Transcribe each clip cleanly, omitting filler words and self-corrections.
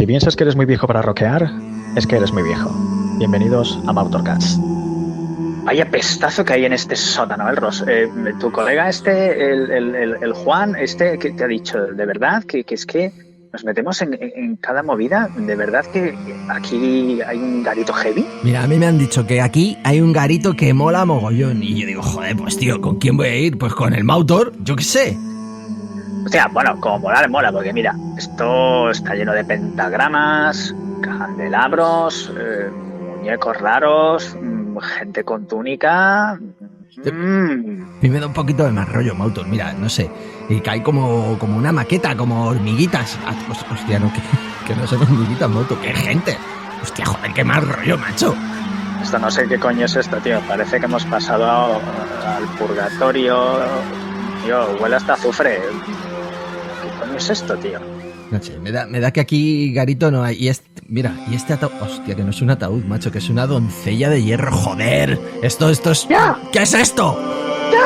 Si piensas que eres muy viejo para rockear, es que eres muy viejo. Bienvenidos a Motorcast. Vaya pestazo que hay en este sótano, el Ross. Tu colega el Juan, que te ha dicho, de verdad, que es que nos metemos en cada movida, de verdad que aquí hay un garito heavy. Mira, a mí me han dicho que aquí hay un garito que mola mogollón. Y yo digo, joder, pues tío, ¿con quién voy a ir? Pues con el Mautor, yo qué sé. O sea, bueno, como mola, porque mira, esto está lleno de pentagramas, candelabros, muñecos raros, gente con túnica. A mí me da un poquito de mal rollo, Mautor, mira, no sé. Y que hay como una maqueta, como hormiguitas. Hostia, no, que no son hormiguitas, Mautor, que gente. Hostia, joder, qué mal rollo, macho. Esto no sé qué coño es esto, tío. Parece que hemos pasado al purgatorio. Tío, huele hasta azufre. ¿Qué coño es esto, tío? No sé, me da que aquí garito no hay. Y este ataúd. Hostia, que no es un ataúd, macho, que es una doncella de hierro. Joder, esto es. ¡Ya! ¿Qué es esto? ¡Ya!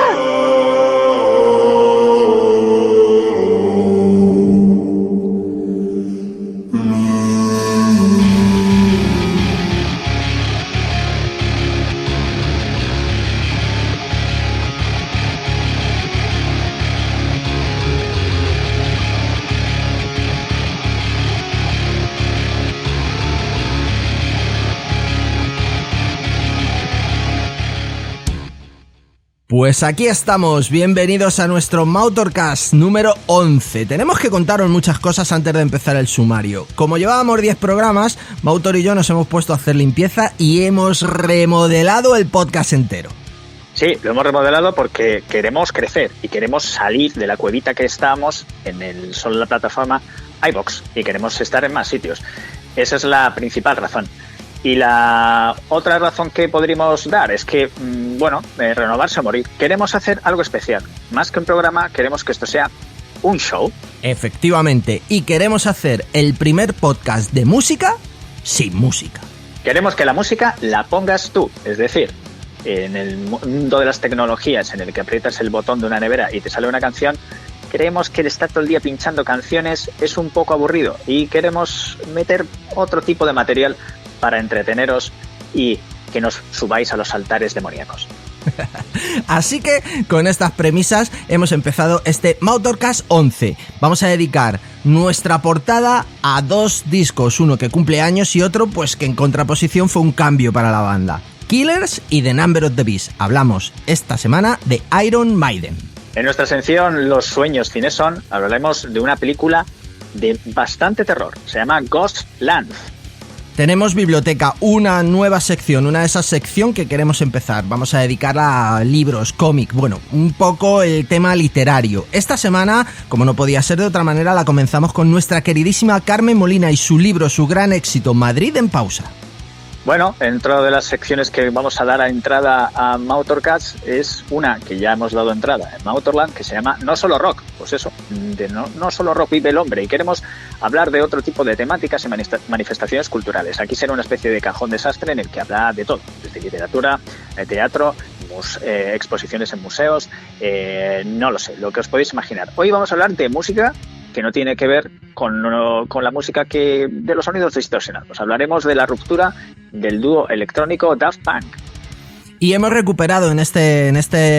Pues aquí estamos, bienvenidos a nuestro Motorcast número 11. Tenemos que contaros muchas cosas antes de empezar el sumario. Como llevábamos 10 programas, Mautor y yo nos hemos puesto a hacer limpieza y hemos remodelado el podcast entero. Sí, lo hemos remodelado porque queremos crecer y queremos salir de la cuevita que estábamos solo en la plataforma iVoox y queremos estar en más sitios. Esa es la principal razón. Y la otra razón que podríamos dar es que, renovarse o morir. Queremos hacer algo especial. Más que un programa, queremos que esto sea un show. Efectivamente, y queremos hacer el primer podcast de música sin música. Queremos que la música la pongas tú, es decir, en el mundo de las tecnologías en el que aprietas el botón de una nevera y te sale una canción, creemos que el estar todo el día pinchando canciones es un poco aburrido y queremos meter otro tipo de material para entreteneros y que nos subáis a los altares demoníacos. Así que con estas premisas hemos empezado este Motorcast 11. Vamos a dedicar nuestra portada a dos discos, uno que cumple años y otro pues que en contraposición fue un cambio para la banda. Killers y The Number of the Beast. Hablamos esta semana de Iron Maiden. En nuestra sección Los sueños cine son, hablaremos de una película de bastante terror. Se llama Ghostland. Tenemos biblioteca, una nueva sección, una de esas secciones que queremos empezar. Vamos a dedicarla a libros, cómic, un poco el tema literario. Esta semana, como no podía ser de otra manera, la comenzamos con nuestra queridísima Carmen Molina y su libro, su gran éxito, Madrid en pausa. Bueno, dentro de las secciones que vamos a dar a entrada a Motorcast es una que ya hemos dado entrada en Motorland, que se llama No Solo Rock. Pues eso, de no solo rock vive el hombre, y queremos hablar de otro tipo de temáticas y manifestaciones culturales. Aquí será una especie de cajón desastre en el que habla de todo, desde literatura, teatro, exposiciones en museos, no lo sé, lo que os podéis imaginar. Hoy vamos a hablar de música que no tiene que ver con la música de los sonidos distorsionados. Hablaremos de la ruptura del dúo electrónico Daft Punk. Y hemos recuperado en esta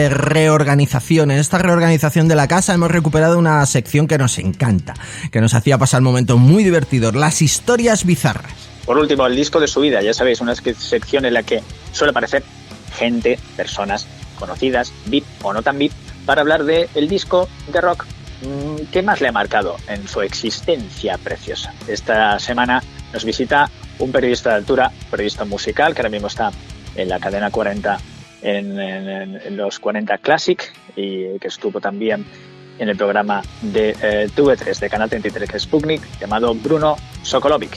reorganización de la casa, hemos recuperado una sección que nos encanta, que nos hacía pasar momentos muy divertidos, las historias bizarras. Por último, el disco de su vida, ya sabéis, una sección en la que suele aparecer gente, personas conocidas, VIP o no tan VIP, para hablar del disco de rock que más le ha marcado en su existencia preciosa. Esta semana nos visita un periodista de altura, periodista musical, que ahora mismo está en la cadena 40, en los 40 Classic, y que estuvo también en el programa de TV3 de Canal 33, que es Sputnik, llamado Bruno Sokolovic.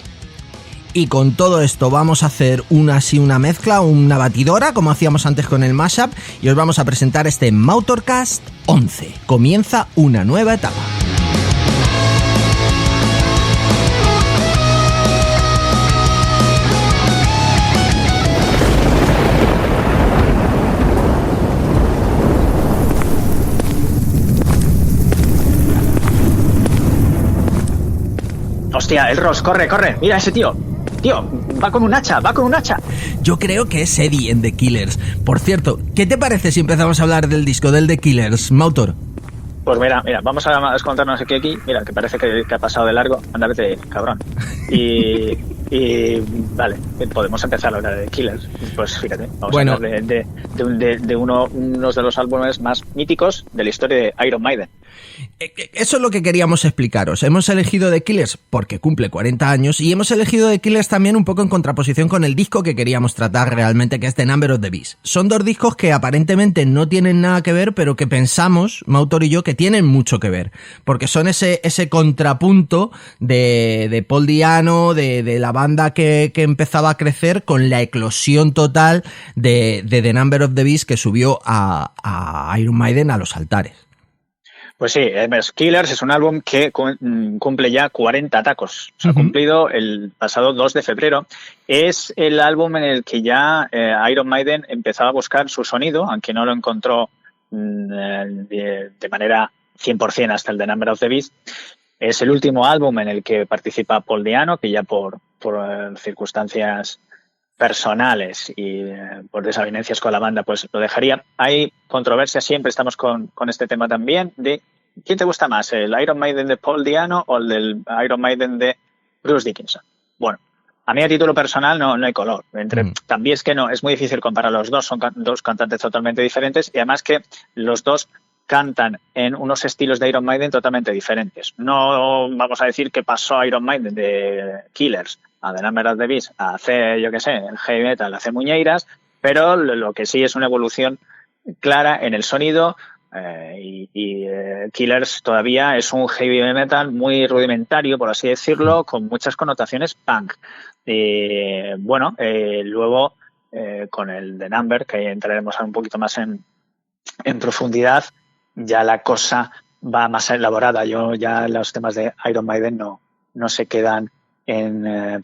Y con todo esto vamos a hacer una mezcla, una batidora, como hacíamos antes con el mashup, y os vamos a presentar este Motorcast 11. Comienza una nueva etapa. Hostia, el Ross, corre, mira ese tío. Tío, va con un hacha. Yo creo que es Eddie en The Killers. Por cierto, ¿qué te parece si empezamos a hablar del disco del The Killers, Mautor? Pues mira, vamos a descontarnos aquí, mira, que parece que ha pasado de largo, anda, vete, cabrón. Y vale, podemos empezar a hablar de Killers. Pues fíjate, vamos a hablar de unos de los álbumes más míticos de la historia de Iron Maiden. Eso es lo que queríamos explicaros. Hemos elegido The Killers porque cumple 40 años y hemos elegido The Killers también un poco en contraposición con el disco que queríamos tratar realmente, que es The Number of the Beast. Son dos discos que aparentemente no tienen nada que ver, pero que pensamos, Mautor y yo, que tienen mucho que ver, porque son ese contrapunto de Paul Di'Anno, de la banda que empezaba a crecer, con la eclosión total de The Number of the Beast, que subió a Iron Maiden a los altares. Pues sí, Killers es un álbum que cumple ya 40 tacos. Se ha cumplido el pasado 2 de febrero. Es el álbum en el que ya Iron Maiden empezaba a buscar su sonido, aunque no lo encontró de manera 100% hasta el The Number of the Beast. Es el último álbum en el que participa Paul Di'Anno, que ya por circunstancias personales y por desavenencias con la banda, pues lo dejaría. Hay controversia, siempre estamos con este tema también, de ¿quién te gusta más, el Iron Maiden de Paul Di'Anno o el del Iron Maiden de Bruce Dickinson? Bueno, a mí a título personal no hay color. También es que no, es muy difícil comparar los dos, son dos cantantes totalmente diferentes y además que los dos cantan en unos estilos de Iron Maiden totalmente diferentes. No vamos a decir que pasó Iron Maiden de Killers a The Number of the Beast a hacer, yo qué sé, el heavy metal, a hacer muñeiras, pero lo que sí es una evolución clara en el sonido Killers todavía es un heavy metal muy rudimentario, por así decirlo, con muchas connotaciones punk. Luego con el The Number, que entraremos un poquito más en profundidad, ya la cosa va más elaborada. Ya los temas de Iron Maiden no se quedan en,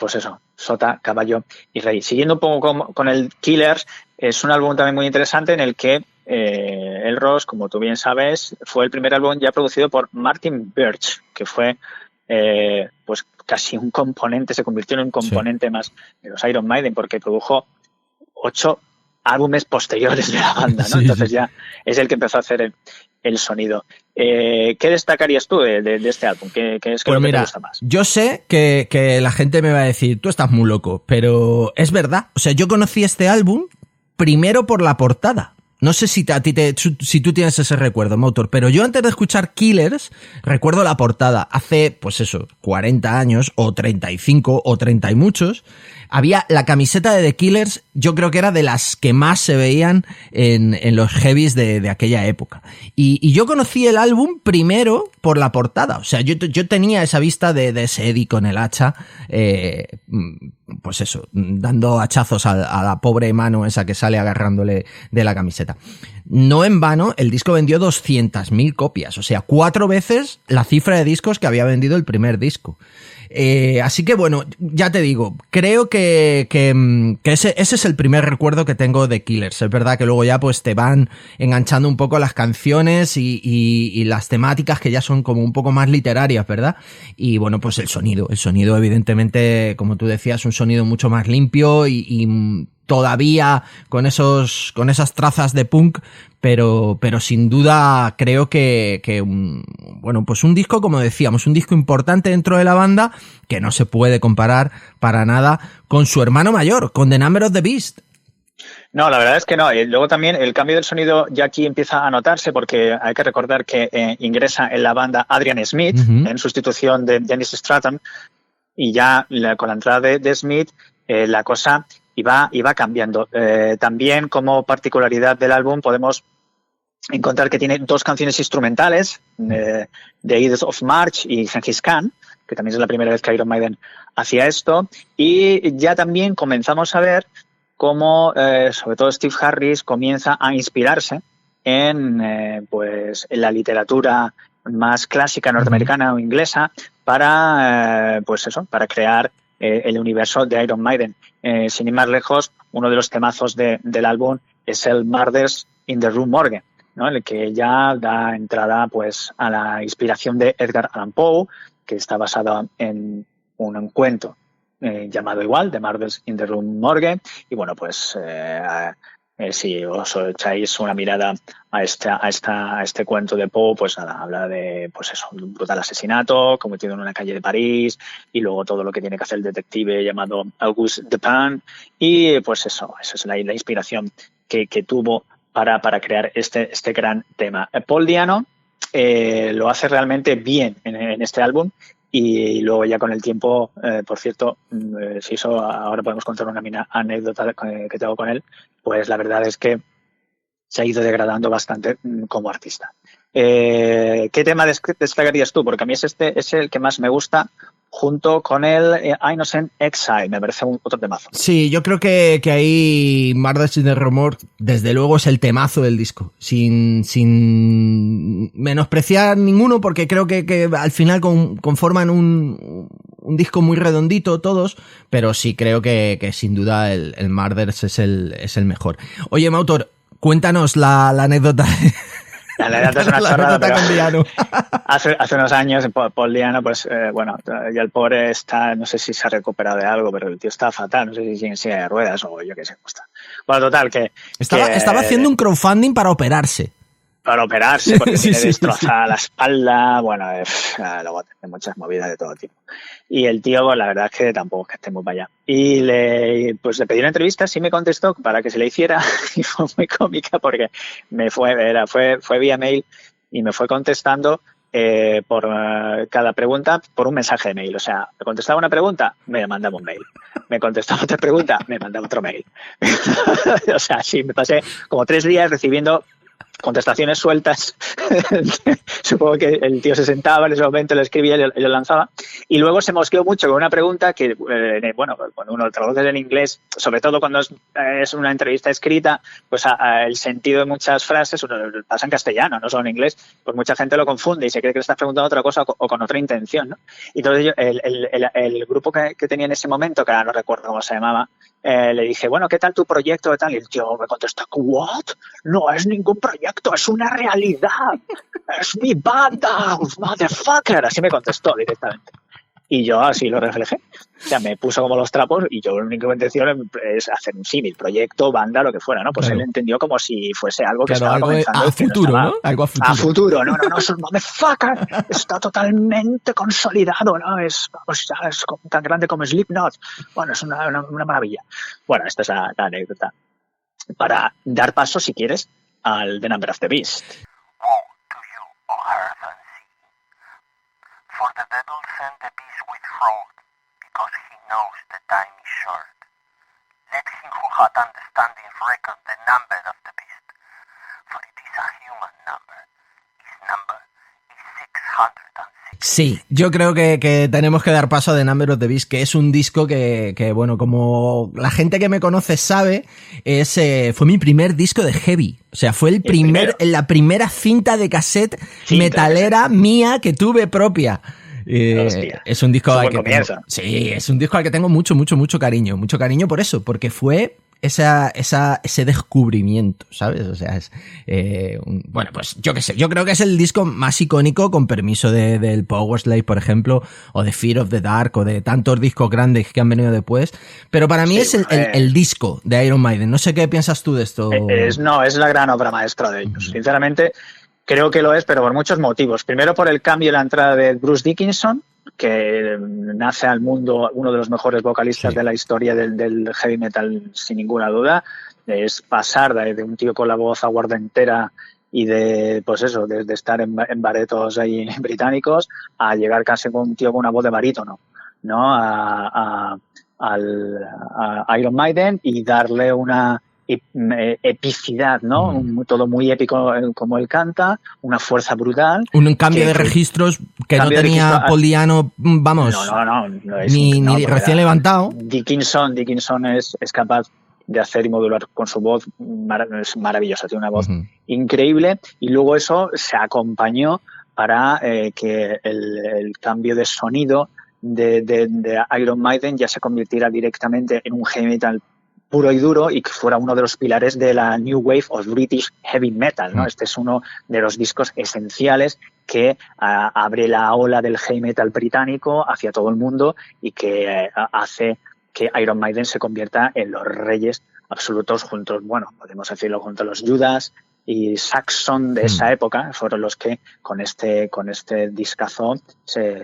sota, caballo y rey. Siguiendo un poco con el Killers, es un álbum también muy interesante en el que el Ross, como tú bien sabes, fue el primer álbum ya producido por Martin Birch, que fue casi un componente, se convirtió en un componente más de los Iron Maiden, porque produjo 8 álbumes posteriores de la banda, ¿no? Sí, entonces ya es el que empezó a hacer el sonido. ¿Qué destacarías tú de este álbum? ¿Qué es lo que te gusta más? Yo sé que la gente me va a decir, tú estás muy loco, pero es verdad. O sea, yo conocí este álbum primero por la portada. No sé si si tú tienes ese recuerdo, Mautor, pero yo antes de escuchar Killers recuerdo la portada. Hace, 40 años, o 35, o 30 y muchos, había la camiseta de The Killers, yo creo que era de las que más se veían en los heavies de aquella época. Y yo conocí el álbum primero por la portada. O sea, yo tenía esa vista de ese Eddie con el hacha, dando hachazos a la pobre mano esa que sale agarrándole de la camiseta. No en vano, el disco vendió 200.000 copias, o sea, 4 veces la cifra de discos que había vendido el primer disco. Así que bueno, ya te digo, creo que ese es el primer recuerdo que tengo de Killers. Es verdad que luego ya pues te van enganchando un poco las canciones y las temáticas que ya son como un poco más literarias, ¿verdad? Y bueno, pues el sonido evidentemente, como tú decías, un sonido mucho más limpio y todavía con esas trazas de punk, pero sin duda creo que un disco, como decíamos, un disco importante dentro de la banda, que no se puede comparar para nada con su hermano mayor, con The Number of the Beast. No, la verdad es que no. Y luego también el cambio del sonido ya aquí empieza a notarse, porque hay que recordar que ingresa en la banda Adrian Smith, en sustitución de Dennis Stratton, y ya con la entrada de Smith la cosa iba cambiando. También, como particularidad del álbum, podemos encontrar que tiene 2 canciones instrumentales, The Ides of March y Genghis Khan, que también es la primera vez que Iron Maiden hacía esto, y ya también comenzamos a ver cómo, sobre todo Steve Harris, comienza a inspirarse en la literatura más clásica norteamericana o inglesa para crear el universo de Iron Maiden. Sin ir más lejos, uno de los temazos del álbum es el Murders in the Rue Morgue, ¿no? El que ya da entrada pues a la inspiración de Edgar Allan Poe, que está basado en un cuento llamado igual, The Murders in the Rue Morgue, y bueno, pues si os echáis una mirada a este cuento de Poe, pues nada, habla de pues eso, un brutal asesinato cometido en una calle de París, y luego todo lo que tiene que hacer el detective llamado Auguste Dupin, y pues eso es la inspiración que tuvo para crear este gran tema. Paul Di'Anno lo hace realmente bien en este álbum, y luego ya con el tiempo, por cierto, si eso ahora podemos contar una anécdota que tengo con él, pues la verdad es que se ha ido degradando bastante como artista. ¿Qué tema destacarías tú? Porque a mí es el que más me gusta, junto con el Innocent Exile. Me parece otro temazo. Sí, yo creo que ahí Murders in the Rue Morgue, desde luego, es el temazo del disco. Sin menospreciar ninguno, porque creo que al final conforman un disco muy redondito todos, pero sí creo que sin duda el Murders es el mejor. Oye, Mautor, cuéntanos la anécdota. La anécdota es una chorrada, pero con Di'Anno. Hace unos años, Paul Di'Anno, pues bueno, ya el pobre está, no sé si se ha recuperado de algo, pero el tío está fatal, no sé si en silla de ruedas o yo qué sé cómo está. Bueno, total, que... Estaba haciendo un crowdfunding para operarse. Para operarse, porque tiene destrozada la espalda, bueno, luego tiene muchas movidas de todo tipo. Y el tío, pues, la verdad es que tampoco es que esté muy para allá. Y le pedí una entrevista, sí me contestó para que se le hiciera, y fue muy cómica porque fue vía mail, y me fue contestando por cada pregunta por un mensaje de mail. O sea, me contestaba una pregunta, me mandaba un mail. Me contestaba otra pregunta, me mandaba otro mail. O sea, sí, me pasé como 3 días recibiendo contestaciones sueltas. Supongo que el tío se sentaba en ese momento, le escribía y lo lanzaba, y luego se mosqueó mucho con una pregunta que, bueno, cuando uno traduce en inglés, sobre todo cuando es una entrevista escrita, pues el sentido de muchas frases pasa en castellano, no solo en inglés, pues mucha gente lo confunde y se cree que le estás preguntando otra cosa o con otra intención, ¿no? Y entonces yo, el grupo que tenía en ese momento, que ahora no recuerdo cómo se llamaba, le dije, bueno, ¿qué tal tu proyecto? ¿Qué tal? Y el tío me contestó, ¿what? No es ningún proyecto, es una realidad. Es mi banda, motherfucker. Así me contestó directamente. Y yo así lo reflejé. O sea, me puso como los trapos, y yo la única intención es hacer un símil, proyecto, banda, lo que fuera, ¿no? Pues claro. Él entendió como si fuese algo que estaba comenzando. A futuro, ¿no? Algo a futuro. A futuro, no, es un motherfucker. Está totalmente consolidado, ¿no? Es tan grande como Slipknot. Bueno, es una maravilla. Bueno, esta es la anécdota. Para dar paso, si quieres, al The Number of the Beast. For the devil sent the beast with fraud, because he knows the time is short. Let him who hath understanding reckon the number of the beast, for it is a human number. His number is 606. Sí, yo creo que tenemos que dar paso a The Number of the Beast, que es un disco que bueno, como la gente que me conoce sabe, fue mi primer disco de heavy. O sea, fue la primera cinta de cassette metalera mía que tuve propia. Es un disco al que es un disco al que tengo mucho cariño por eso, porque fue ese descubrimiento, ¿sabes? O sea, bueno, pues yo qué sé, yo creo que es el disco más icónico, con permiso del Powerslave, por ejemplo, o de Fear of the Dark, o de tantos discos grandes que han venido después, pero para mí es el disco de Iron Maiden. No sé qué piensas tú de esto. Es la gran obra maestra de ellos. Sinceramente, creo que lo es, pero por muchos motivos. Primero, por el cambio y la entrada de Bruce Dickinson, que nace al mundo uno de los mejores vocalistas de la historia del heavy metal, sin ninguna duda. Es pasar de un tío con la voz aguardentera y de estar en baretos ahí británicos, a llegar casi con un tío con una voz de barítono, ¿no? A Iron Maiden, y darle una epicidad, ¿no? Todo muy épico como él canta, una fuerza brutal. Un cambio de registros que no tenía Paul Di'Anno, vamos, ni recién levantado. Dickinson es capaz de hacer y modular con su voz, es maravillosa, tiene una voz increíble, y luego eso se acompañó para que el cambio de sonido de Iron Maiden ya se convirtiera directamente en un heavy metal puro y duro y que fuera uno de los pilares de la New Wave of British Heavy Metal, ¿no? Este es uno de los discos esenciales que abre la ola del heavy metal británico hacia todo el mundo y que hace que Iron Maiden se convierta en los reyes absolutos juntos, bueno, podemos decirlo, junto a los Judas y Saxon de esa época, fueron los que con este discazo se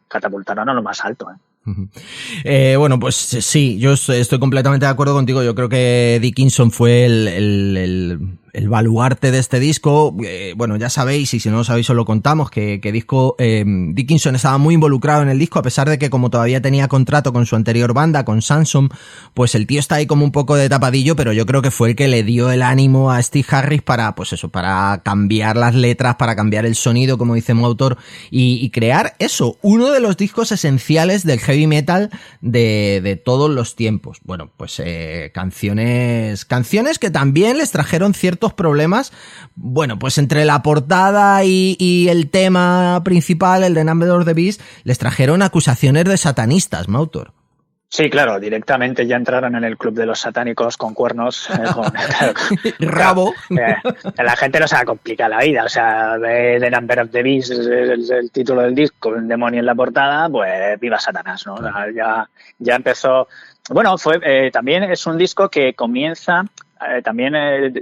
catapultaron a lo más alto, ¿eh? Bueno, pues sí, yo estoy completamente de acuerdo contigo. Yo creo que Dickinson fue el baluarte de este disco. Bueno, ya sabéis, y si no lo sabéis os lo contamos, que Dickinson estaba muy involucrado en el disco, a pesar de que como todavía tenía contrato con su anterior banda, con Samson, pues el tío está ahí como un poco de tapadillo, pero yo creo que fue el que le dio el ánimo a Steve Harris para, pues eso, para cambiar las letras, para cambiar el sonido, como dice mu autor, y crear eso, uno de los discos esenciales del heavy metal de todos los tiempos. Bueno, pues canciones que también les trajeron ciertos problemas, bueno, pues entre la portada y el tema principal, el de Number of the Beast, les trajeron acusaciones de satanistas, Mautor. Sí, claro, directamente ya entraron en el club de los satánicos con cuernos. Rabo. La gente no se va a complicar la vida. O sea, The Number of the Beast es el título del disco, un demonio en la portada, pues viva Satanás, ¿no? O sea, ya empezó. Bueno, también es un disco que comienza también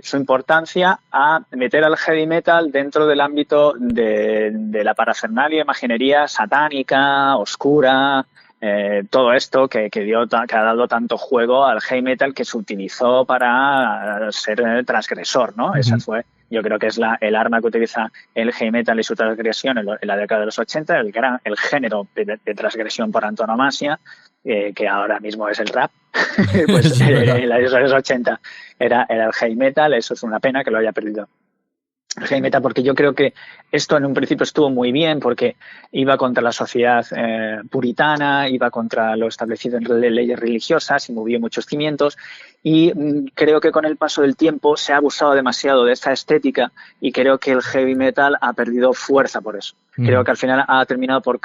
su importancia a meter al heavy metal dentro del ámbito de la parafernalia, imaginería satánica, oscura. Todo esto que ha dado tanto juego al heavy metal que se utilizó para ser transgresor, ¿no? Esa fue, yo creo que es el arma que utiliza el heavy metal y su transgresión en la década de los 80, el género de transgresión por antonomasia, que ahora mismo es el rap. Pues en los 80 era el heavy metal. Eso es una pena que lo haya perdido el heavy metal, porque yo creo que esto en un principio estuvo muy bien porque iba contra la sociedad puritana, iba contra lo establecido en leyes religiosas y movió muchos cimientos, y creo que con el paso del tiempo se ha abusado demasiado de esta estética y creo que el heavy metal ha perdido fuerza por eso. Creo que al final ha terminado por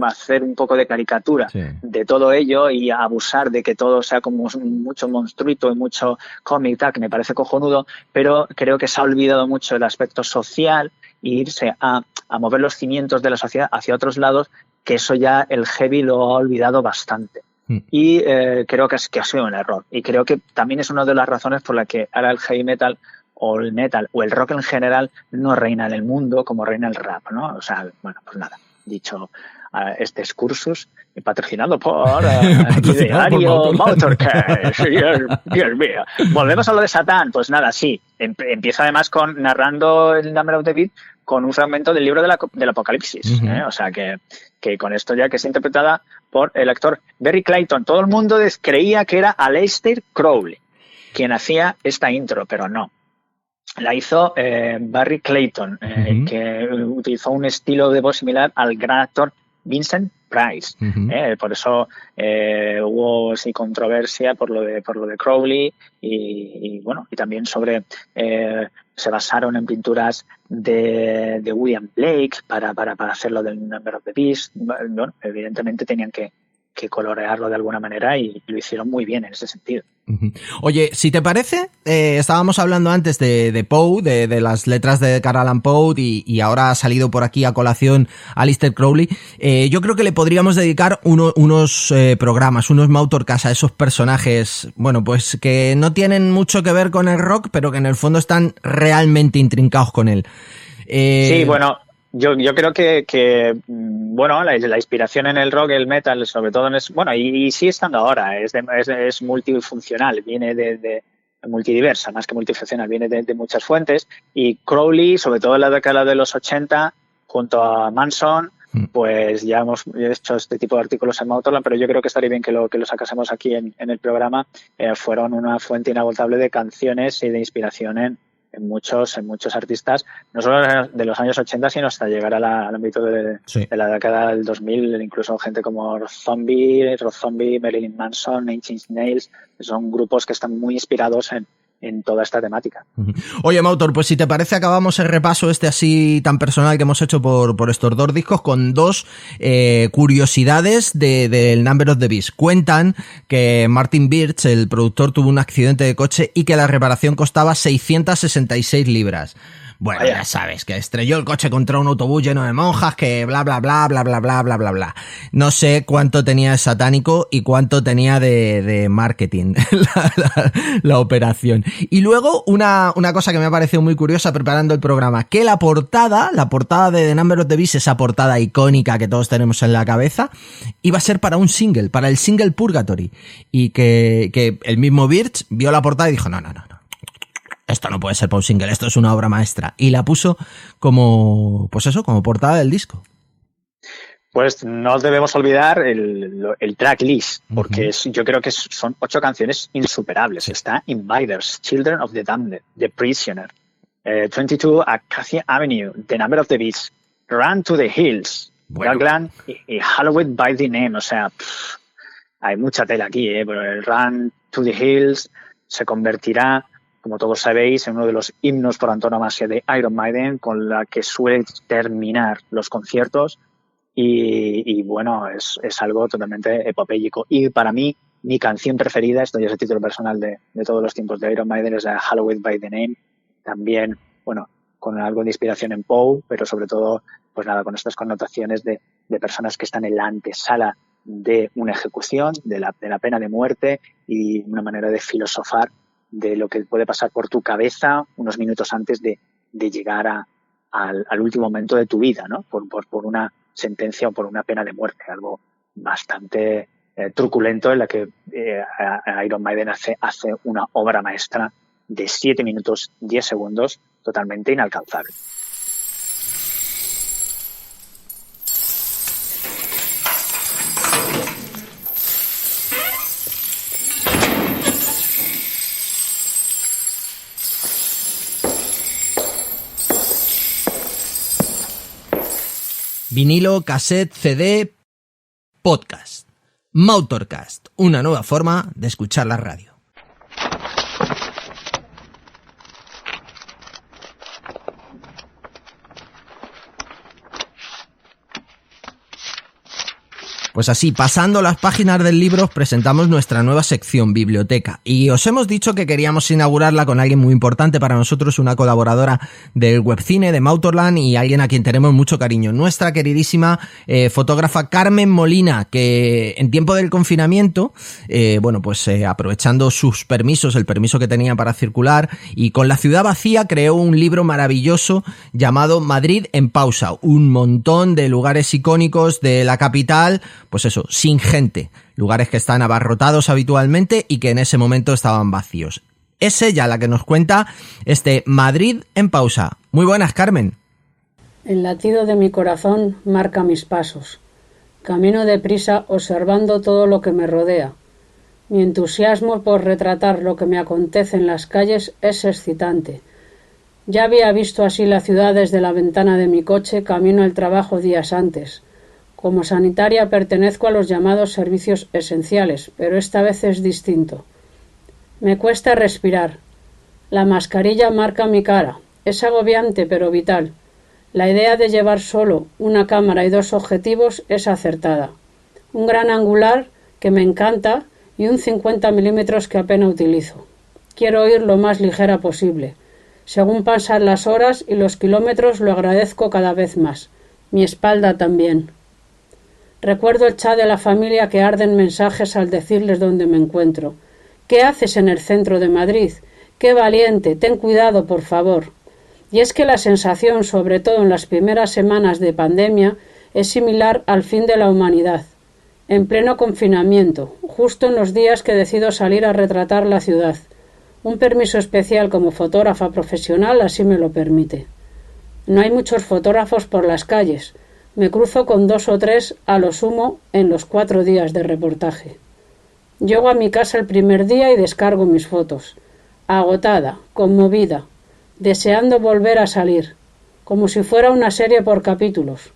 hacer un poco de caricatura de todo ello y abusar de que todo sea como mucho monstruito y mucho cómic, que me parece cojonudo, pero creo que se ha olvidado mucho el aspecto social e irse a mover los cimientos de la sociedad hacia otros lados, que eso ya el heavy lo ha olvidado bastante. Y creo que ha sido un error. Y creo que también es una de las razones por las que ahora el heavy metal o el metal o el rock en general no reina en el mundo como reina el rap, ¿no? O sea, bueno, pues nada, dicho este excursus patrocinado por Diario Motorcast. Dios mío. Volvemos a lo de Satán. Pues nada, sí. Empieza además narrando el Number of the Beast con un fragmento del libro del Apocalipsis. O sea que con esto ya que es interpretada por el actor Barry Clayton. Todo el mundo creía que era Aleister Crowley quien hacía esta intro, pero no. La hizo Barry Clayton, que utilizó un estilo de voz similar al gran actor Vincent Price. Por eso hubo controversia por lo de Crowley y bueno, y también se basaron en pinturas de William Blake para hacerlo del Number of the Beast. Bueno, evidentemente tenían que colorearlo de alguna manera y lo hicieron muy bien en ese sentido. Oye, si te parece, estábamos hablando antes de Poe, de las letras de Edgar Allan Poe y ahora ha salido por aquí a colación Aleister Crowley. Yo creo que le podríamos dedicar unos programas, unos Mautorcast a esos personajes, bueno, pues que no tienen mucho que ver con el rock, pero que en el fondo están realmente intrincados con él. Sí, bueno, yo creo que bueno, la inspiración en el rock, el metal, sobre todo y sigue estando ahora, es multifuncional, viene de multidiversa, más que multifuncional, viene de muchas fuentes, y Crowley, sobre todo en la década de los 80, junto a Manson, pues ya hemos hecho este tipo de artículos en Motorland, pero yo creo que estaría bien que lo sacásemos aquí en el programa. Fueron una fuente inagotable de canciones y de inspiración en muchos artistas, no solo de los años 80, sino hasta llegar al ámbito de la década del 2000, incluso gente como Rob Zombie, Marilyn Manson, Nine Inch Nails, que son grupos que están muy inspirados en en toda esta temática. Oye, Mautor, pues si te parece acabamos el repaso así tan personal que hemos hecho por estos dos discos con dos curiosidades del Number of the Beast. Cuentan que Martin Birch, el productor, tuvo un accidente de coche y que la reparación costaba 666 libras. Bueno, ya sabes, que estrelló el coche contra un autobús lleno de monjas, que bla, bla, bla, bla, bla, bla, bla, bla, bla. No sé cuánto tenía de satánico y cuánto tenía de marketing la operación. Y luego, una cosa que me ha parecido muy curiosa preparando el programa, que la portada de The Number of the Beast, esa portada icónica que todos tenemos en la cabeza, iba a ser para un single, para el single Purgatory. Y que el mismo Birch vio la portada y dijo, no. Esto no puede ser para un single, esto es una obra maestra. Y la puso como portada del disco. Pues no debemos olvidar el track list, porque yo creo que son 8 canciones insuperables. Sí. Está Invaders, Children of the Damned, The Prisoner, 22 Acacia Avenue, The Number of the Beast, Run to the Hills, Darkland y Hallowed by the Name. O sea, hay mucha tela aquí, pero el Run to the Hills se convertirá, como todos sabéis, en uno de los himnos por antonomasia de Iron Maiden, con la que suele terminar los conciertos y bueno, es algo totalmente epopéyico. Y para mí, mi canción preferida, esto ya es el título personal de todos los tiempos de Iron Maiden, es Hallowed by the Name. También, bueno, con algo de inspiración en Poe, pero sobre todo, pues nada, con estas connotaciones de personas que están en la antesala de una ejecución, de la pena de muerte y una manera de filosofar de lo que puede pasar por tu cabeza unos minutos antes de llegar al último momento de tu vida, ¿no? Por una sentencia o por una pena de muerte, algo bastante truculento en la que Iron Maiden hace una obra maestra de 7 minutos 10 segundos totalmente inalcanzable. Vinilo, cassette, CD, podcast. Mautorcast, una nueva forma de escuchar la radio. Pues así, pasando las páginas del libro, os presentamos nuestra nueva sección, Biblioteca. Y os hemos dicho que queríamos inaugurarla con alguien muy importante para nosotros, una colaboradora del webcine de Mautorland y alguien a quien tenemos mucho cariño. Nuestra queridísima fotógrafa Carmen Molina, que en tiempo del confinamiento, aprovechando sus permisos, el permiso que tenía para circular, y con la ciudad vacía, creó un libro maravilloso llamado Madrid en pausa. Un montón de lugares icónicos de la capital, pues eso, sin gente, lugares que están abarrotados habitualmente y que en ese momento estaban vacíos. Es ella la que nos cuenta este Madrid en pausa. Muy buenas, Carmen. El latido de mi corazón marca mis pasos. Camino deprisa observando todo lo que me rodea. Mi entusiasmo por retratar lo que me acontece en las calles es excitante. Ya había visto así la ciudad desde la ventana de mi coche camino al trabajo días antes. Como sanitaria pertenezco a los llamados servicios esenciales, pero esta vez es distinto. Me cuesta respirar. La mascarilla marca mi cara. Es agobiante pero vital. La idea de llevar solo una cámara y 2 objetivos es acertada. Un gran angular que me encanta y un 50 milímetros que apenas utilizo. Quiero ir lo más ligera posible. Según pasan las horas y los kilómetros lo agradezco cada vez más. Mi espalda también. Recuerdo el chat de la familia que arden mensajes al decirles dónde me encuentro. ¿Qué haces en el centro de Madrid? ¡Qué valiente! Ten cuidado, por favor. Y es que la sensación, sobre todo en las primeras semanas de pandemia, es similar al fin de la humanidad. En pleno confinamiento, justo en los días que decido salir a retratar la ciudad. Un permiso especial como fotógrafa profesional así me lo permite. No hay muchos fotógrafos por las calles. Me cruzo con 2 o 3 a lo sumo en los 4 días de reportaje. Llego a mi casa el primer día y descargo mis fotos. Agotada, conmovida, deseando volver a salir, como si fuera una serie por capítulos.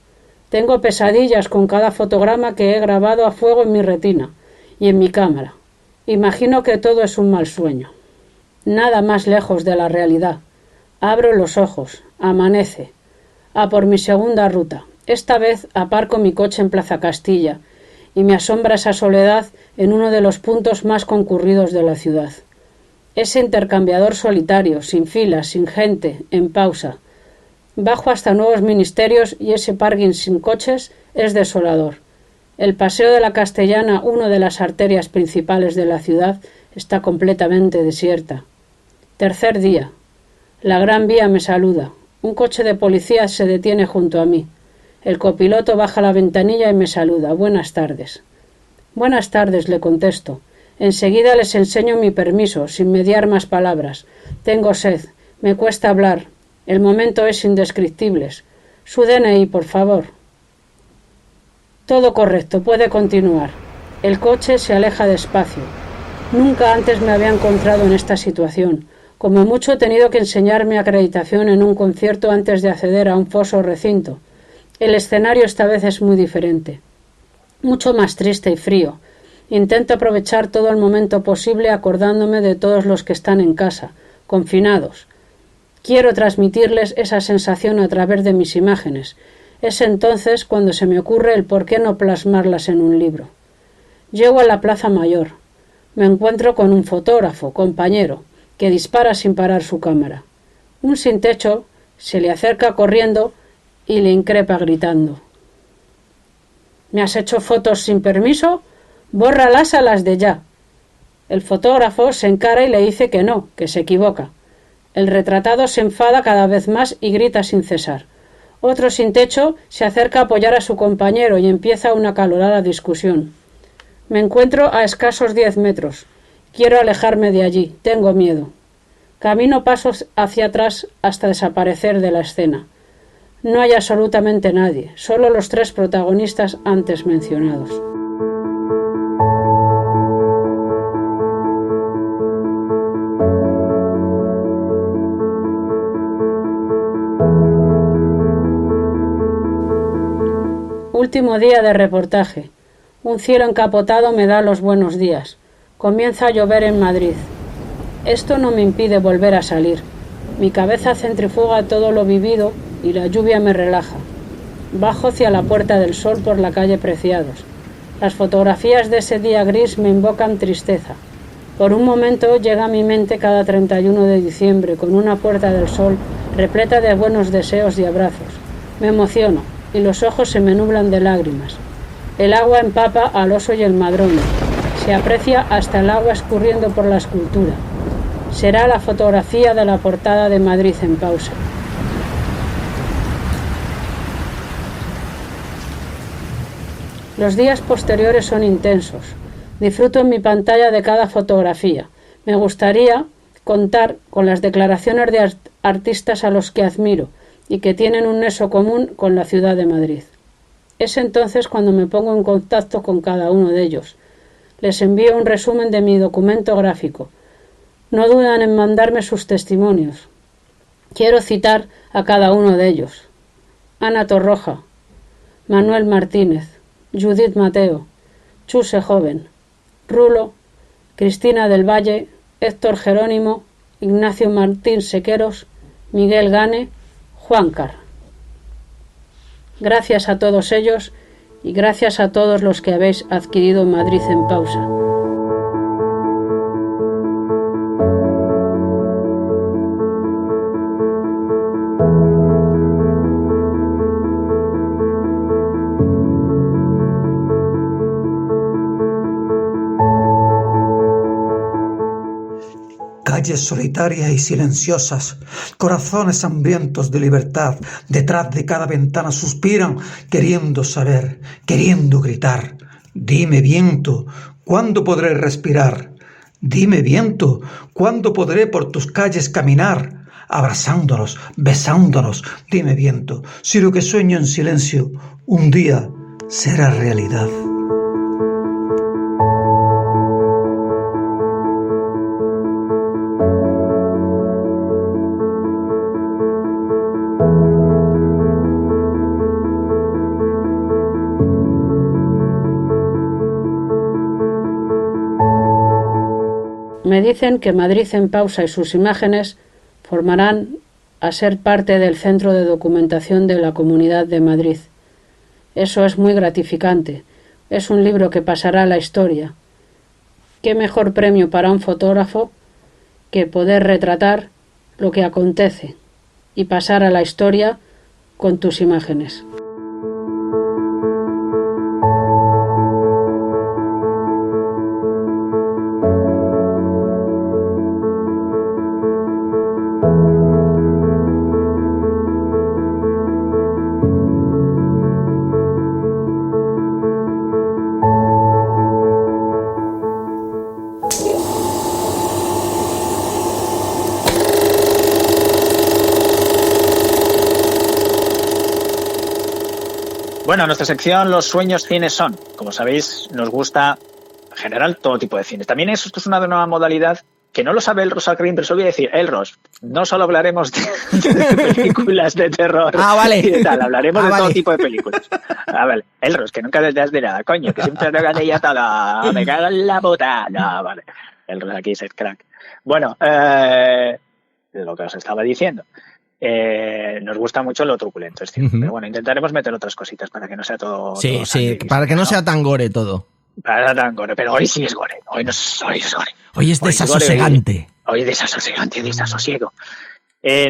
Tengo pesadillas con cada fotograma que he grabado a fuego en mi retina y en mi cámara. Imagino que todo es un mal sueño. Nada más lejos de la realidad. Abro los ojos. Amanece. A por mi segunda ruta. Esta vez aparco mi coche en Plaza Castilla y me asombra esa soledad en uno de los puntos más concurridos de la ciudad. Ese intercambiador solitario, sin filas, sin gente, en pausa. Bajo hasta nuevos ministerios y ese parking sin coches es desolador. El paseo de la Castellana, una de las arterias principales de la ciudad, está completamente desierta. Tercer día. La Gran Vía me saluda. Un coche de policía se detiene junto a mí. El copiloto baja la ventanilla y me saluda. Buenas tardes. Buenas tardes, le contesto. Enseguida les enseño mi permiso, sin mediar más palabras. Tengo sed. Me cuesta hablar. El momento es indescriptible. Su DNI, por favor. Todo correcto. Puede continuar. El coche se aleja despacio. Nunca antes me había encontrado en esta situación. Como mucho he tenido que enseñar mi acreditación en un concierto antes de acceder a un foso recinto. El escenario esta vez es muy diferente. Mucho más triste y frío. Intento aprovechar todo el momento posible acordándome de todos los que están en casa, confinados. Quiero transmitirles esa sensación a través de mis imágenes. Es entonces cuando se me ocurre el por qué no plasmarlas en un libro. Llego a la Plaza Mayor. Me encuentro con un fotógrafo, compañero, que dispara sin parar su cámara. Un sin techo se le acerca corriendo y le increpa gritando. ¿Me has hecho fotos sin permiso? Bórralas a las de ya. El fotógrafo se encara y le dice que no, que se equivoca. El retratado se enfada cada vez más y grita sin cesar. Otro sin techo se acerca a apoyar a su compañero y empieza una acalorada discusión. Me encuentro a escasos 10 metros. Quiero alejarme de allí, tengo miedo. Camino pasos hacia atrás hasta desaparecer de la escena. No hay absolutamente nadie, solo los 3 protagonistas antes mencionados. Último día de reportaje. Un cielo encapotado me da los buenos días. Comienza a llover en Madrid. Esto no me impide volver a salir. Mi cabeza centrifuga todo lo vivido y la lluvia me relaja. Bajo hacia la Puerta del Sol por la calle Preciados. Las fotografías de ese día gris me invocan tristeza. Por un momento llega a mi mente cada 31 de diciembre con una Puerta del Sol repleta de buenos deseos y abrazos. Me emociono y los ojos se me nublan de lágrimas. El agua empapa al oso y el madroño. Se aprecia hasta el agua escurriendo por la escultura. Será la fotografía de la portada de Madrid en pausa. Los días posteriores son intensos. Disfruto en mi pantalla de cada fotografía. Me gustaría contar con las declaraciones de artistas a los que admiro y que tienen un nexo común con la ciudad de Madrid. Es entonces cuando me pongo en contacto con cada uno de ellos. Les envío un resumen de mi documento gráfico. No dudan en mandarme sus testimonios. Quiero citar a cada uno de ellos. Ana Torroja, Manuel Martínez, Judith Mateo, Chuse Joven, Rulo, Cristina del Valle, Héctor Jerónimo, Ignacio Martín Sequeros, Miguel Gane, Juancar. Gracias a todos ellos y gracias a todos los que habéis adquirido Madrid en pausa. Calles solitarias y silenciosas, corazones hambrientos de libertad, detrás de cada ventana suspiran, queriendo saber, queriendo gritar. Dime, viento, ¿cuándo podré respirar? Dime, viento, ¿cuándo podré por tus calles caminar? Abrazándonos, besándonos, dime, viento, si lo que sueño en silencio un día será realidad. Me dicen que Madrid en pausa y sus imágenes formarán a ser parte del Centro de Documentación de la Comunidad de Madrid. Eso es muy gratificante. Es un libro que pasará a la historia. ¿Qué mejor premio para un fotógrafo que poder retratar lo que acontece y pasar a la historia con tus imágenes? Bueno, nuestra sección Los sueños cines son. Como sabéis, nos gusta en general todo tipo de cines. También esto es una nueva modalidad que no lo sabe Elros Alcrín, pero os voy a decir, Elros, no solo hablaremos de películas de terror vale. y de tal, hablaremos de vale. todo tipo de películas. Vale, Elros, que nunca te das de nada, coño, que siempre te hagas de ella toda, me cago en la puta. No, vale, Elros aquí es el crack. Bueno, lo que os estaba diciendo. Nos gusta mucho lo truculento, es cierto. Pero bueno, intentaremos meter otras cositas para que no sea todo. Sí, todo sí, sangre, para que no sea tan gore todo. Para tan gore, pero hoy sí es gore. Hoy es gore. Hoy es desasosegante. Hoy es desasosiego.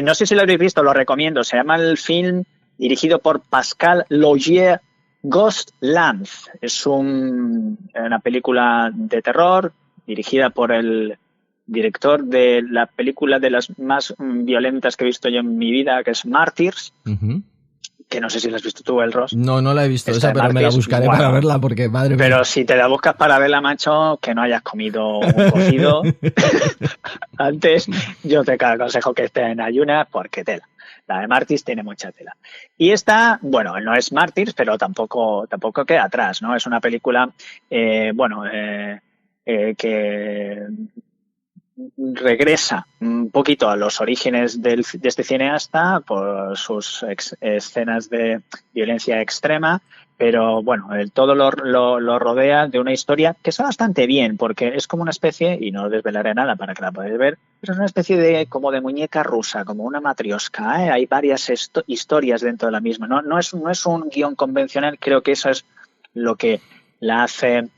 No sé si lo habréis visto, lo recomiendo. Se llama el film dirigido por Pascal Laugier, Ghostland. Es una película de terror dirigida por el director de la película de las más violentas que he visto yo en mi vida, que es Martyrs, que no sé si la has visto tú, Elros. No la he visto Esta esa, pero me la buscaré para verla porque, madre mía. Pero si te la buscas para verla, macho, que no hayas comido un cocido antes, yo te aconsejo que estés en ayunas porque tela. La de Martyrs tiene mucha tela. Y esta, bueno, no es Martyrs, pero tampoco queda atrás, ¿no? Es una película, que regresa un poquito a los orígenes de este cineasta por sus escenas de violencia extrema, pero bueno, todo lo rodea de una historia que está bastante bien, porque es como una especie, y no desvelaré nada para que la podáis ver, pero es una especie de como de muñeca rusa, como una matrioska, ¿eh? Hay varias historias dentro de la misma. No es un guión convencional, creo que eso es lo que la hace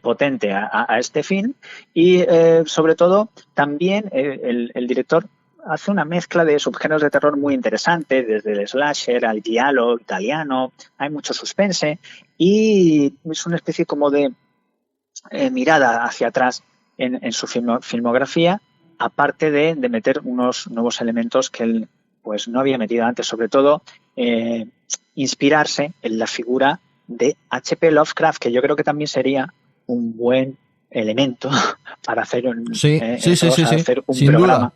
potente a este film y sobre todo también el director hace una mezcla de subgéneros de terror muy interesante, desde el slasher al giallo italiano, hay mucho suspense y es una especie como de mirada hacia atrás en su filmografía, aparte de meter unos nuevos elementos que él pues no había metido antes, sobre todo inspirarse en la figura de H.P. Lovecraft, que yo creo que también sería un buen elemento para hacer un programa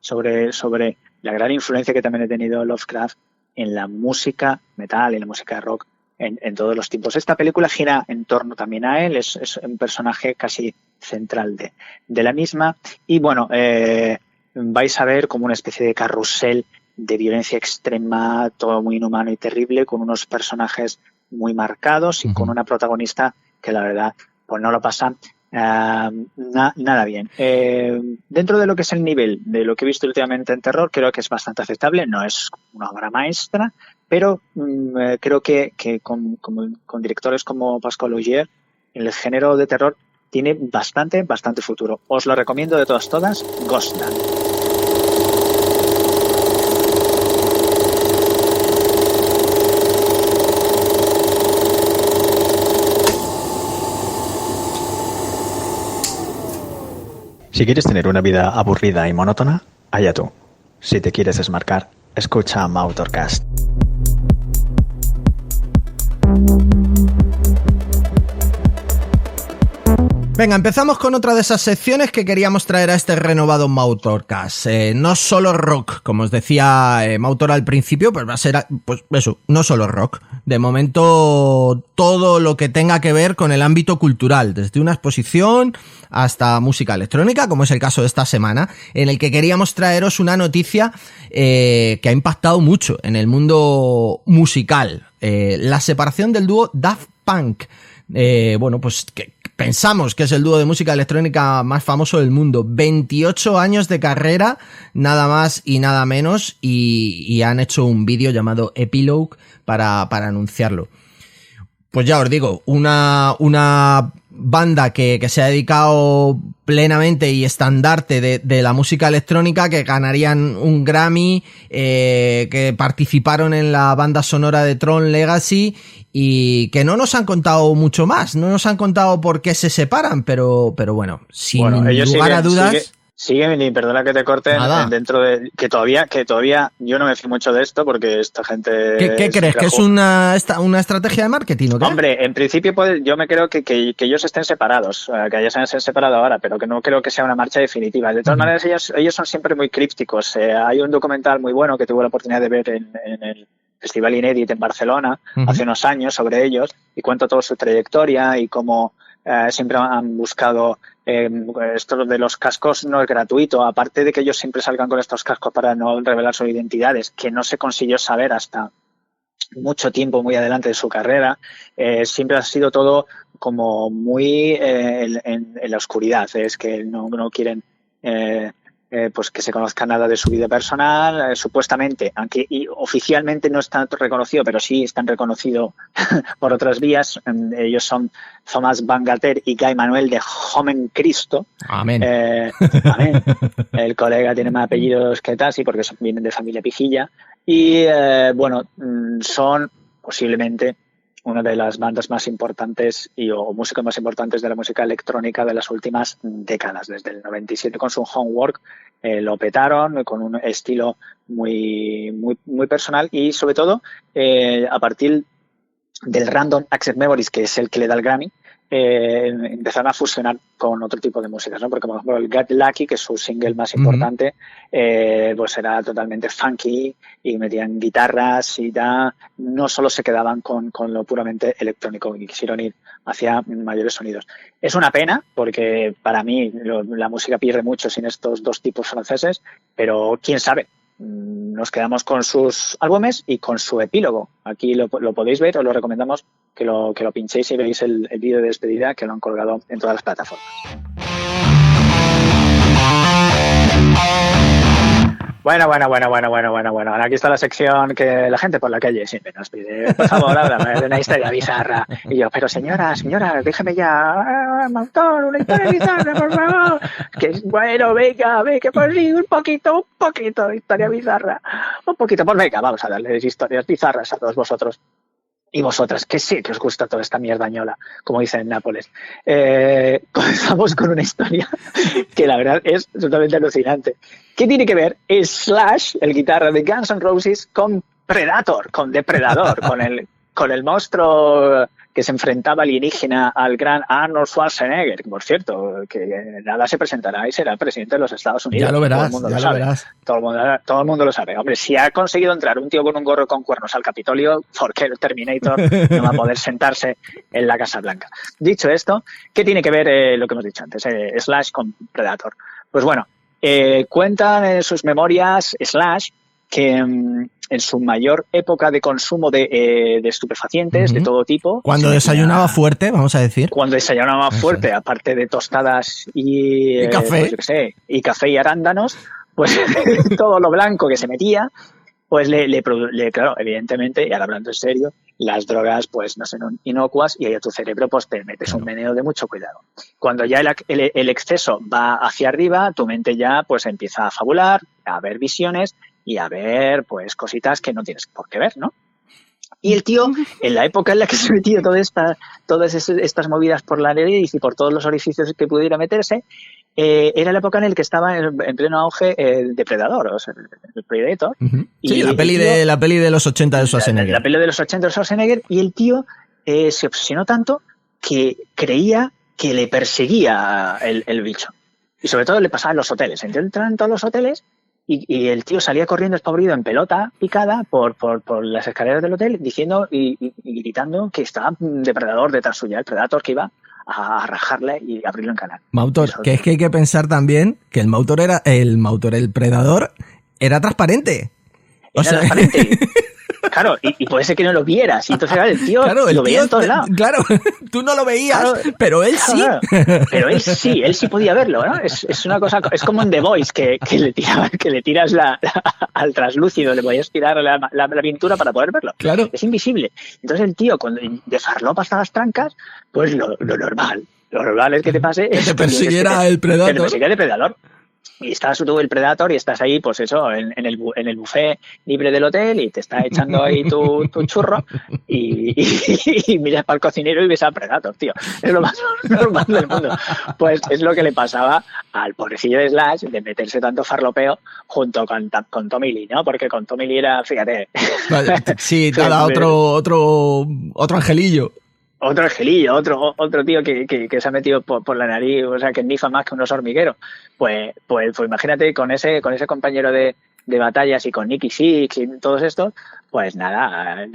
sobre la gran influencia que también ha tenido Lovecraft en la música metal y la música rock en todos los tiempos. Esta película gira en torno también a él, es un personaje casi central de la misma y bueno, vais a ver como una especie de carrusel de violencia extrema, todo muy inhumano y terrible, con unos personajes muy marcados y con una protagonista que la verdad pues no lo pasa nada bien. Dentro de lo que es el nivel de lo que he visto últimamente en terror, creo que es bastante aceptable, no es una obra maestra, pero creo que con directores como Pascal Laugier, el género de terror tiene bastante futuro. Os lo recomiendo de todas, Ghostland. Si quieres tener una vida aburrida y monótona, allá tú. Si te quieres desmarcar, escucha Mautorcast. Venga, empezamos con otra de esas secciones que queríamos traer a este renovado Mautorcast. No solo rock, como os decía Mautor al principio, pues va a ser, pues eso, no solo rock. De momento, todo lo que tenga que ver con el ámbito cultural, desde una exposición hasta música electrónica, como es el caso de esta semana, en el que queríamos traeros una noticia que ha impactado mucho en el mundo musical. La separación del dúo Daft Punk. Bueno, pues que pensamos que es el dúo de música electrónica más famoso del mundo. 28 años de carrera, nada más y nada menos, y han hecho un vídeo llamado Epilogue para anunciarlo. Pues ya os digo, una banda que se ha dedicado plenamente y estandarte de la música electrónica, que ganarían un Grammy, que participaron en la banda sonora de Tron Legacy, y que no nos han contado mucho más, no nos han contado por qué se separan, pero bueno, sin lugar a dudas... Siguen, y perdona que te corten, dentro de que todavía yo no me fío mucho de esto, porque esta gente... ¿Qué crees? ¿Que es una estrategia de marketing o qué? Hombre, en principio yo me creo que ellos estén separados, que ellos se han separado ahora, pero que no creo que sea una marcha definitiva. De todas maneras, ellos son siempre muy crípticos. Hay un documental muy bueno que tuve la oportunidad de ver en el Festival Inédit en Barcelona hace unos años sobre ellos, y cuenta toda su trayectoria y cómo siempre han buscado... esto de los cascos no es gratuito, aparte de que ellos siempre salgan con estos cascos para no revelar sus identidades, que no se consiguió saber hasta mucho tiempo, muy adelante de su carrera. Siempre ha sido todo como muy en la oscuridad. Es que no quieren pues que se conozca nada de su vida personal, supuestamente, aunque oficialmente no está reconocido, pero sí están reconocidos por otras vías. Ellos son Thomas Bangalter y Guy Manuel de Homen Cristo. Amén. Amén. El colega tiene más apellidos que Tassi, porque vienen de familia pijilla. Y bueno, son posiblemente una de las bandas más importantes o músicos más importantes de la música electrónica de las últimas décadas. Desde el 97 con su Homework lo petaron con un estilo muy personal, y sobre todo a partir del Random Access Memories, que es el que le da el Grammy, empezaron a fusionar con otro tipo de músicas, ¿no? Porque, por ejemplo, el Get Lucky, que es su single más importante, pues era totalmente funky y metían guitarras y ya no solo se quedaban con lo puramente electrónico, y quisieron ir hacia mayores sonidos. Es una pena, porque para mí la música pierde mucho sin estos dos tipos franceses, pero quién sabe. Nos quedamos con sus álbumes y con su epílogo. Aquí lo podéis ver, os lo recomendamos que lo pinchéis y veáis el vídeo de despedida, que lo han colgado en todas las plataformas. Bueno. Ahora aquí está la sección que la gente por la calle siempre nos pide. Por favor, háblame de una historia bizarra. Y yo, pero señora, déjeme ya. Montón, una historia bizarra, por favor. Que bueno, venga, que por sí, un poquito de historia bizarra. Un poquito, pues venga, vamos a darles historias bizarras a todos vosotros. Y vosotras, que sí que os gusta toda esta mierdañola, como dicen en Nápoles. Comenzamos con una historia que la verdad es totalmente alucinante. ¿Qué tiene que ver Slash, el guitarra de Guns N' Roses, con Predator, con Depredador, con el monstruo que se enfrentaba alienígena al gran Arnold Schwarzenegger, que por cierto, que nada se presentará y será el presidente de los Estados Unidos? Ya lo verás, lo verás. Todo el mundo lo sabe. Hombre, si ha conseguido entrar un tío con un gorro con cuernos al Capitolio, ¿por qué el Terminator no va a poder sentarse en la Casa Blanca? Dicho esto, ¿qué tiene que ver lo que hemos dicho antes, Slash con Predator? Pues bueno, cuentan en sus memorias Slash que en su mayor época de consumo de estupefacientes de todo tipo... Cuando desayunaba fuerte, vamos a decir. Cuando desayunaba fuerte, aparte de tostadas y café. Pues yo qué sé, y café y arándanos, pues todo lo blanco que se metía, pues claro, evidentemente, y ahora hablando en serio, las drogas pues no son inocuas, y ahí a tu cerebro pues te metes un meneo de mucho cuidado. Cuando ya el exceso va hacia arriba, tu mente ya pues empieza a fabular, a ver visiones y a ver pues cositas que no tienes por qué ver, ¿no? Y el tío, en la época en la que se metía todas estas movidas por la nariz y por todos los orificios que pudiera meterse, era la época en la que estaba en pleno auge el Depredador, o sea, el Predator. Sí, la peli de los 80 de Schwarzenegger. La peli de los 80 de Schwarzenegger, y el tío se obsesionó tanto que creía que le perseguía el bicho. Y sobre todo le pasaba en los hoteles. Entraba en todos los hoteles y el tío salía corriendo espavorido en pelota picada por las escaleras del hotel, diciendo y gritando que estaba un depredador detrás suya, el Predator, que iba a rajarle y abrirlo en canal. Mautor, que es que hay que pensar también que el Predador era transparente. Transparente. Claro, y puede ser que no lo vieras. Y entonces el tío claro, lo veía en todos lados. Claro, tú no lo veías, Claro, pero él sí. claro. Pero él sí podía verlo, ¿no? Es una cosa, es como en The Voice, que le tiras al traslúcido, le podías tirar la pintura para poder verlo. Claro. Es invisible. Entonces el tío, cuando de farlopa hasta las trancas, pues lo normal. Lo normal es que te pase... Que te persiguiera el Predator. Que te persiguiera el Predator. Y estás tú el Predator y estás ahí, pues eso, en el buffet libre del hotel y te está echando ahí tu churro y miras para el cocinero y ves al Predator, tío. Es lo más normal del mundo. Pues es lo que le pasaba al pobrecillo de Slash de meterse tanto farlopeo junto con Tommy Lee, ¿no? Porque con Tommy Lee era, fíjate... Vale, sí, nada, otro angelillo. Otro angelillo, otro tío que se ha metido por la nariz, o sea, que nifa más que unos hormigueros. Pues imagínate con ese compañero de batallas y con Nicky Six y todos estos, pues nada, el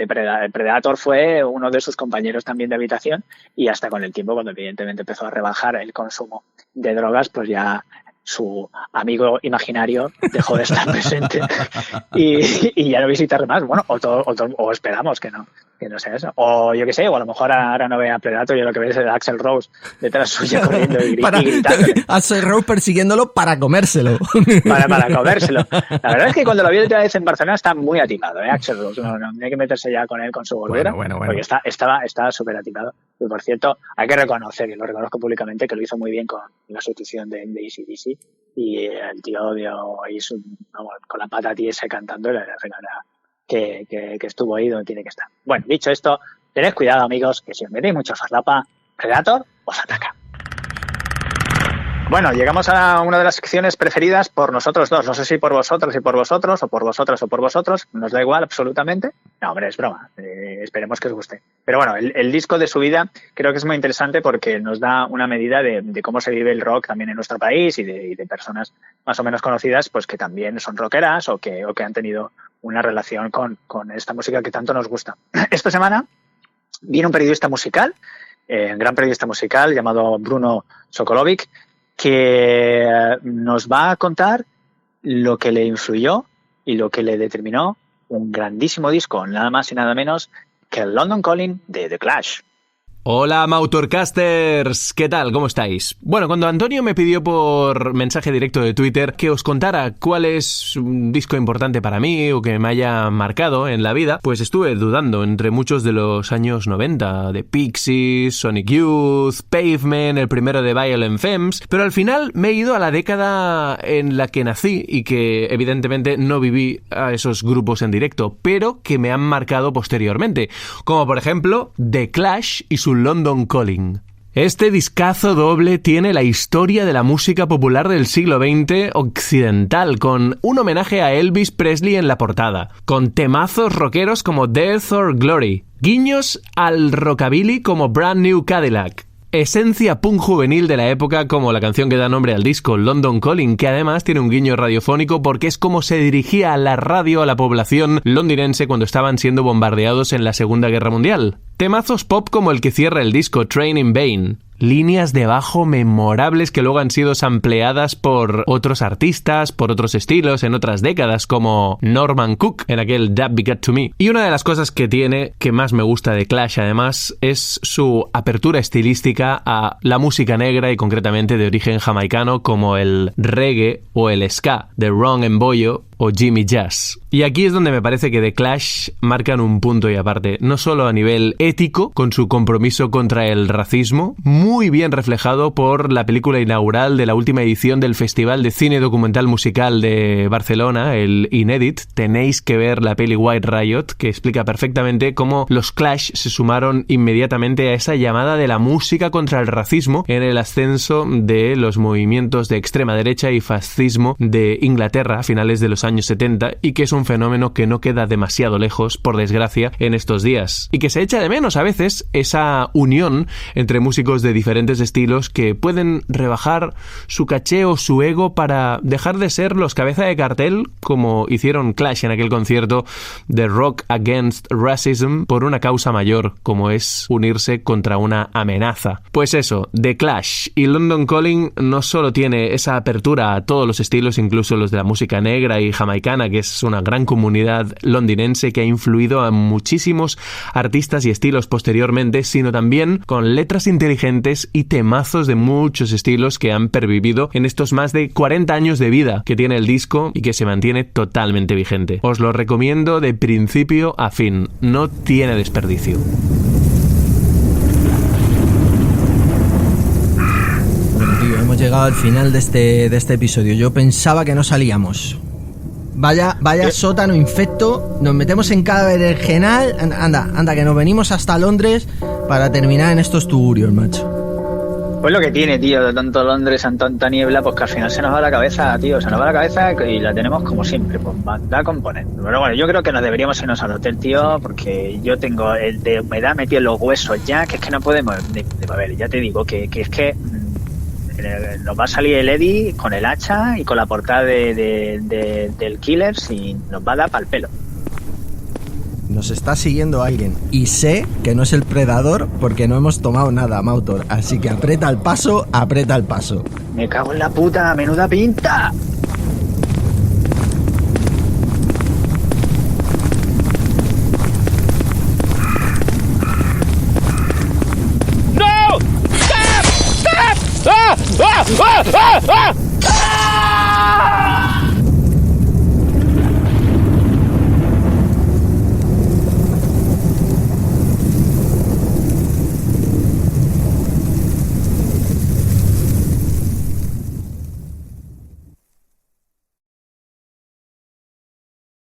Predator fue uno de sus compañeros también de habitación y hasta con el tiempo, cuando evidentemente empezó a rebajar el consumo de drogas, pues ya su amigo imaginario dejó de estar presente y ya no visitar más. Bueno, o esperamos que no sea eso. O yo qué sé, o a lo mejor ahora no ve a Predator y lo que ve es el Axl Rose detrás suya corriendo y gritando. Axl Rose persiguiéndolo para comérselo. Para comérselo. La verdad es que cuando lo vi otra vez en Barcelona está muy atipado, Axl Rose. No hay que meterse ya con él, con su bolera. Bueno. Porque estaba súper atipado. Y por cierto, hay que reconocer, y lo reconozco públicamente, que lo hizo muy bien con la sustitución de AC/DC. Y el tío dio ahí con la pata tiesa cantando, la verdad que estuvo ahí donde tiene que estar. Bueno, dicho esto, tened cuidado, amigos, que si os metéis mucho farlapa, Predator os ataca. Bueno, llegamos a una de las secciones preferidas por nosotros dos. No sé si por vosotros y por vosotros, o por vosotras o por vosotros. Nos da igual absolutamente. No, hombre, es broma. Esperemos que os guste. Pero bueno, el disco de su vida creo que es muy interesante porque nos da una medida de cómo se vive el rock también en nuestro país y de personas más o menos conocidas, pues que también son rockeras o que han tenido una relación con esta música que tanto nos gusta. Esta semana viene un periodista musical, un gran periodista musical llamado Bruno Sokolovic, que nos va a contar lo que le influyó y lo que le determinó un grandísimo disco, nada más y nada menos que el London Calling de The Clash. Hola Motorcasters, ¿qué tal? ¿Cómo estáis? Bueno, cuando Antonio me pidió por mensaje directo de Twitter que os contara cuál es un disco importante para mí o que me haya marcado en la vida, pues estuve dudando entre muchos de los años 90, de Pixies, Sonic Youth, Pavement, el primero de Violent Femmes, pero al final me he ido a la década en la que nací y que evidentemente no viví a esos grupos en directo, pero que me han marcado posteriormente, como por ejemplo The Clash y su London Calling. Este discazo doble tiene la historia de la música popular del siglo XX occidental, con un homenaje a Elvis Presley en la portada, con temazos rockeros como Death or Glory, guiños al rockabilly como Brand New Cadillac, esencia punk juvenil de la época como la canción que da nombre al disco, London Calling, que además tiene un guiño radiofónico porque es como se dirigía la radio a la población londinense cuando estaban siendo bombardeados en la Segunda Guerra Mundial. Temazos pop como el que cierra el disco, Train in Vain. Líneas de bajo memorables que luego han sido sampleadas por otros artistas, por otros estilos en otras décadas, como Norman Cook en aquel That Be Got To Me. Y una de las cosas que tiene, que más me gusta de Clash además, es su apertura estilística a la música negra y concretamente de origen jamaicano como el reggae o el ska de Ron Mboyo o Jimmy Jazz. Y aquí es donde me parece que The Clash marcan un punto y aparte, no solo a nivel ético, con su compromiso contra el racismo, muy bien reflejado por la película inaugural de la última edición del Festival de Cine Documental Musical de Barcelona, el Inédit. Tenéis que ver la peli White Riot, que explica perfectamente cómo los Clash se sumaron inmediatamente a esa llamada de la música contra el racismo en el ascenso de los movimientos de extrema derecha y fascismo de Inglaterra a finales de los años 70 y que es un fenómeno que no queda demasiado lejos, por desgracia, en estos días. Y que se echa de menos a veces esa unión entre músicos de diferentes estilos que pueden rebajar su caché o su ego para dejar de ser los cabeza de cartel, como hicieron Clash en aquel concierto de Rock Against Racism, por una causa mayor, como es unirse contra una amenaza. Pues eso, The Clash y London Calling no solo tiene esa apertura a todos los estilos, incluso los de la música negra y jamaicana, que es una gran comunidad londinense que ha influido a muchísimos artistas y estilos posteriormente, sino también con letras inteligentes y temazos de muchos estilos que han pervivido en estos más de 40 años de vida que tiene el disco y que se mantiene totalmente vigente. Os lo recomiendo de principio a fin, no tiene desperdicio. Bueno, tío, hemos llegado al final de este episodio. Yo pensaba que no salíamos. Vaya sótano infecto. Nos metemos en cada berenjenal. Anda, que nos venimos hasta Londres para terminar en estos tugurios, macho. Pues lo que tiene, tío, de tanto Londres, tanta niebla, pues que al final se nos va la cabeza, tío, se nos va la cabeza y la tenemos como siempre, pues da a componer. Pero bueno, yo creo que nos deberíamos irnos al hotel, tío, porque yo tengo el de humedad metido en los huesos ya, que es que no podemos, a ver, ya te digo, que es que nos va a salir el Eddie con el hacha y con la portada del Killers y nos va a dar pa'l pelo. Nos está siguiendo alguien y sé que no es el predador porque no hemos tomado nada, Mautor, así que aprieta el paso. Me cago en la puta, menuda pinta.